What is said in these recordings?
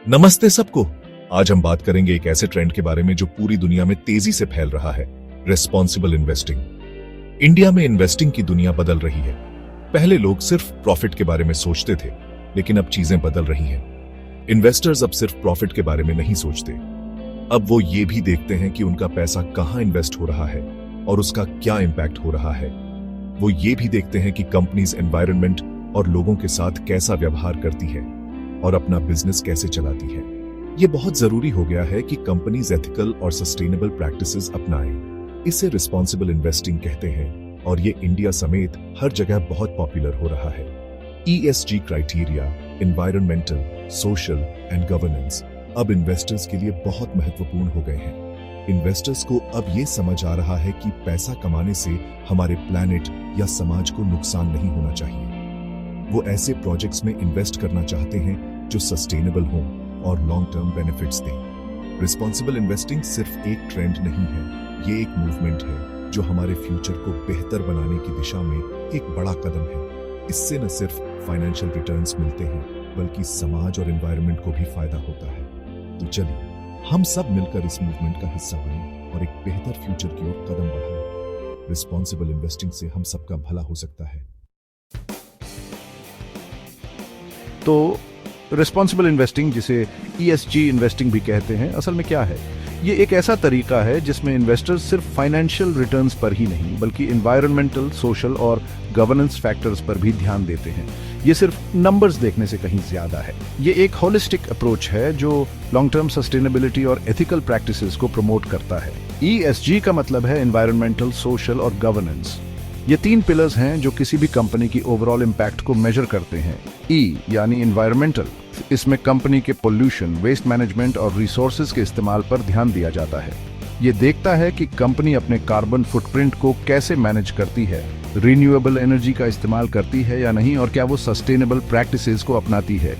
नमस्ते सबको। आज हम बात करेंगे एक ऐसे ट्रेंड के बारे में जो पूरी दुनिया में तेजी से फैल रहा है, रिस्पॉन्सिबल इन्वेस्टिंग। इंडिया में इन्वेस्टिंग की दुनिया बदल रही है। पहले लोग सिर्फ प्रॉफिट के बारे में सोचते थे, लेकिन अब चीजें बदल रही हैं। इन्वेस्टर्स अब सिर्फ प्रॉफिट के बारे में नहीं सोचते, अब वो ये भी देखते हैं कि उनका पैसा कहां इन्वेस्ट हो रहा है और उसका क्या इंपैक्ट हो रहा है। वो ये भी देखते हैं कि कंपनीज एनवायरनमेंट और लोगों के साथ कैसा व्यवहार करती है और अपना बिजनेस कैसे चलाती है। ये बहुत जरूरी हो गया है कि कंपनीज एथिकल और सस्टेनेबल प्रैक्टिसेस अपनाएं। इसे रिस्पॉन्सिबल इन्वेस्टिंग कहते हैं और ये इंडिया समेत हर जगह बहुत पॉपुलर हो रहा है। ESG criteria, environmental, social and governance अब इन्वेस्टर्स के लिए बहुत महत्वपूर्ण हो गए हैं। इन्वेस्टर्स को अब ये समझ आ रहा है कि पैसा कमाने से हमारे प्लैनेट या समाज को नुकसान नहीं होना चाहिए। वो ऐसे प्रोजेक्ट्स में इन्वेस्ट करना चाहते हैं जो सस्टेनेबल हों और लॉन्ग टर्म बेनिफिट्स दें। रिस्पॉन्सिबल इन्वेस्टिंग सिर्फ एक ट्रेंड नहीं है, ये एक मूवमेंट है जो हमारे फ्यूचर को बेहतर बनाने की दिशा में एक बड़ा कदम है। इससे न सिर्फ फाइनेंशियल रिटर्न्स मिलते हैं, बल्कि समाज और एनवायरनमेंट को भी फायदा होता है। तो चलिए हम सब मिलकर इस मूवमेंट का हिस्सा बने और एक बेहतर फ्यूचर की ओर कदम बढ़ाएं। रिस्पॉन्सिबल इन्वेस्टिंग से हम सबका भला हो सकता है। तो रिस्पॉन्सिबल इन्वेस्टिंग, जिसे ESG इन्वेस्टिंग भी कहते हैं, असल में क्या है? ये एक ऐसा तरीका है जिसमें इन्वेस्टर्स सिर्फ फाइनेंशियल रिटर्न्स पर ही नहीं, बल्कि एनवायरनमेंटल, सोशल और गवर्नेंस फैक्टर्स पर भी ध्यान देते हैं। ये सिर्फ नंबर्स देखने से कहीं ज्यादा है। ये एक होलिस्टिक अप्रोच है जो लॉन्ग टर्म सस्टेनेबिलिटी और एथिकल प्रैक्टिसेस को प्रमोट करता है। ESG का मतलब है एनवायरनमेंटल, सोशल और गवर्नेंस। ये तीन पिलर्स हैं जो किसी भी कंपनी की ओवरऑल इंपैक्ट को मेजर करते हैं। E यानी एनवायरमेंटल, इसमें कंपनी के पोल्यूशन, वेस्ट मैनेजमेंट और रिसोर्सेज के इस्तेमाल पर ध्यान दिया जाता है। ये देखता है कि कंपनी अपने कार्बन फुटप्रिंट को कैसे मैनेज करती है, रिन्यूएबल एनर्जी का इस्तेमाल करती है या नहीं, और क्या वो सस्टेनेबल प्रैक्टिसेस को अपनाती है।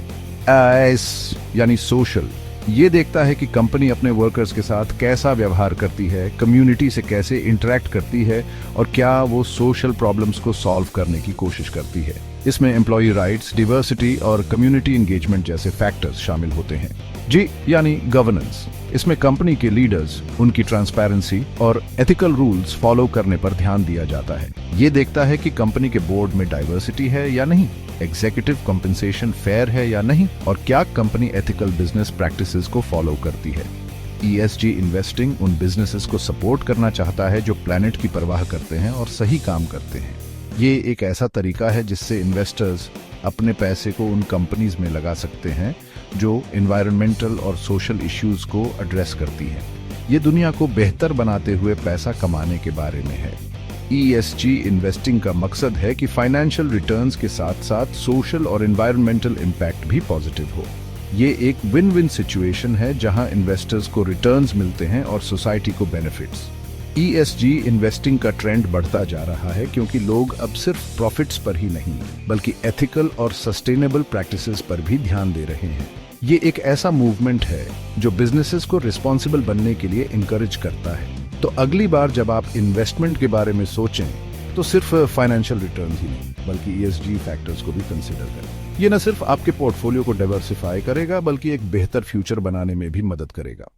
S यानी सोशल, ये देखता है कि कंपनी अपने वर्कर्स के साथ कैसा व्यवहार करती है, कम्युनिटी से कैसे इंटरेक्ट करती है और क्या वो सोशल प्रॉब्लम्स को सॉल्व करने की कोशिश करती है। इसमें एम्प्लॉय राइट्स, डिवर्सिटी और कम्युनिटी एंगेजमेंट जैसे फैक्टर्स शामिल होते हैं। G यानी गवर्नेंस, इसमें कंपनी के लीडर्स, उनकी ट्रांसपेरेंसी और एथिकल रूल्स फॉलो करने पर ध्यान दिया जाता है। ये देखता है कि कंपनी के बोर्ड में डाइवर्सिटी है या नहीं, एग्जीक्यूटिव कंपनसेशन फेयर है या नहीं, और क्या कंपनी एथिकल बिजनेस प्रैक्टिसेस को फॉलो करती है। ESG इन्वेस्टिंग उन बिजनेसेस को सपोर्ट करना चाहता है जो प्लैनेट की परवाह करते हैं और सही काम करते हैं। ये एक ऐसा तरीका है जिससे इन्वेस्टर्स अपने पैसे को उन कंपनीज में लगा सकते हैं जो एनवायरनमेंटल और सोशल इश्यूज को एड्रेस करती हैं। ये दुनिया को बेहतर बनाते हुए पैसा कमाने के बारे में है। ESG इन्वेस्टिंग का मकसद है कि फाइनेंशियल रिटर्न्स के साथ साथ सोशल और एनवायरनमेंटल इम्पैक्ट भी पॉजिटिव हो। ये एक विन विन सिचुएशन है जहां इन्वेस्टर्स को रिटर्न्स मिलते हैं और सोसाइटी को बेनिफिट्स। ESG इन्वेस्टिंग का ट्रेंड बढ़ता जा रहा है क्योंकि लोग अब सिर्फ प्रॉफिट्स पर ही नहीं, बल्कि एथिकल और सस्टेनेबल प्रैक्टिसेस पर भी ध्यान दे रहे हैं। ये एक ऐसा मूवमेंट है जो बिजनेसेस को रिस्पॉन्सिबल बनने के लिए इंकरेज करता है। तो अगली बार जब आप इन्वेस्टमेंट के बारे में सोचें तो सिर्फ फाइनेंशियल रिटर्न्स ही नहीं, बल्कि ESG फैक्टर्स को भी कंसीडर करें। ये न सिर्फ आपके पोर्टफोलियो को डाइवर्सिफाई करेगा, बल्कि एक बेहतर फ्यूचर बनाने में भी मदद करेगा।